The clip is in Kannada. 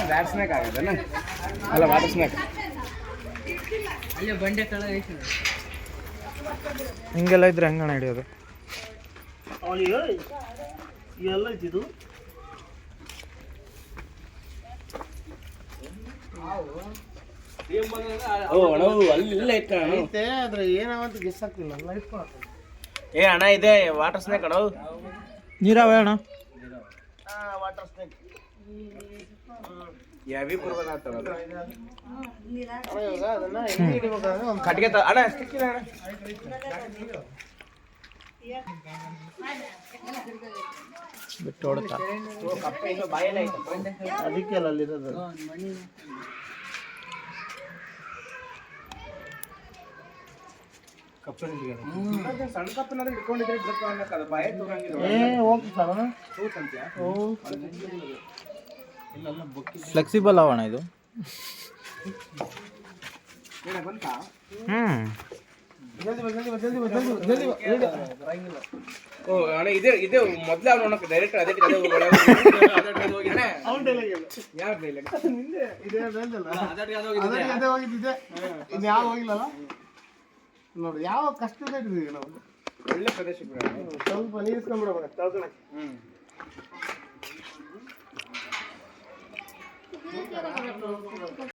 ರ್ಯಾಟ್ ಸ್ನ್ಯಾಕ್ ಆಗೋದಲ್ಲ ಅಲ್ಲ ವಾಟರ್ ಸ್ನ್ಯಾಕ್ ಅಲ್ಲೇ ಬಂಡೆ ತಳ ಐತಿ ಹಿಂಗೆಲ್ಲ ಇದ್ರೆ ಹೆಂಗಣ ಹಿಡಿಯೋದು ಅವನಿಗೆ ಎಲ್ಲ ಐತಿದು ಅಲ್ಲಿಲ್ಲ ಇತ್ತು ಐತೆ ಆದ್ರೆ ಏನಾವಂತ ಗೆಸ್ ಆಗ್ತಿಲ್ಲ ಲೈಫ್ ಏ ಅಣ್ಣ ಇದೆ ವಾಟರ್ ಸ್ನ್ಯಾಕ್ ಅಣ್ಣ ನೀರಾವೆ ಅಣ್ಣ ವಾಟರ್ ಸ್ನೇಕ್ ಯಾವಿ ಬರ್ಬೇಕಾಗ್ತವ ಇವಾಗ ಅದನ್ನ ಎಣ್ಣೆ ಹಿಡಿಬೇಕಾದ್ರೆ ಒಂದು ಕಟ್ಗೆ ಅಣ್ಣ ಸಿಕ್ಕಿಲ್ಲ ಅಣ್ಣ ಬಿಟ್ಟು ಹೊಡ್ತಾ ಕಪ್ಪೆ ಇನ್ನೂ ಬಾಯಲ್ಲ ಐತೆ ಅದಕ್ಕೆ ಅಲ್ಲ ಅಲ್ಲಿರೋದು ಕಪ್ಪೆ ಸಣ್ಣ ಕಪ್ಪನಾದ್ರೆ ಹಿಡ್ಕೊಂಡಿದ್ರೆ ಬಿಡಪ್ಪ ಅನ್ನೋದು ಬಾಯ ತೋರಂಗಿಲ್ಲ ಏ ಹೋಗ್ತಾರ ತೂತಂತ್ಯ ಇಲ್ಲೆಲ್ಲ ಬುಕ್ಕಿ ಫ್ಲೆಕ್ಸಿಬಲ್ ಅವಣ ಇದು ಏನ ಬಂತಾ ಜಲ್ದಿ ಜಲ್ದಿ ಓ ಅಣ್ಣ ಇದೆ ಮೊದಲೇ ಅವ್ನು ನೋಡಕ್ಕೆ ಡೈರೆಕ್ಟ್ ಅದೇ ಅವನ್ ಡೈಲಾಗ್ ಯಾರು ಡೈಲಾಗ್ ನಿಂದೆ ಇದೇ ಹೇಳ್ದಲ್ಲ ಅದೇ ಹೋಗಿದ್ದೆ ಇನ್ನು ಯಾವ ಹೋಗಿಲ್ಲಲ್ಲ ನೋಡಿ ಯಾವ ಕಷ್ಟದ ಇಟ್ಟಿದ್ದೀವಿ ನಾವು ಒಳ್ಳೆ ಪ್ರದೇಶಕ್ಕೆ ಬಿಡೋಣ ಸ್ವಲ್ಪ ನೀರಿಸ್ಕೊಂಡ್ಬಿಡೋಣ ತಳ್ಕೊಳಕ್ಕೆ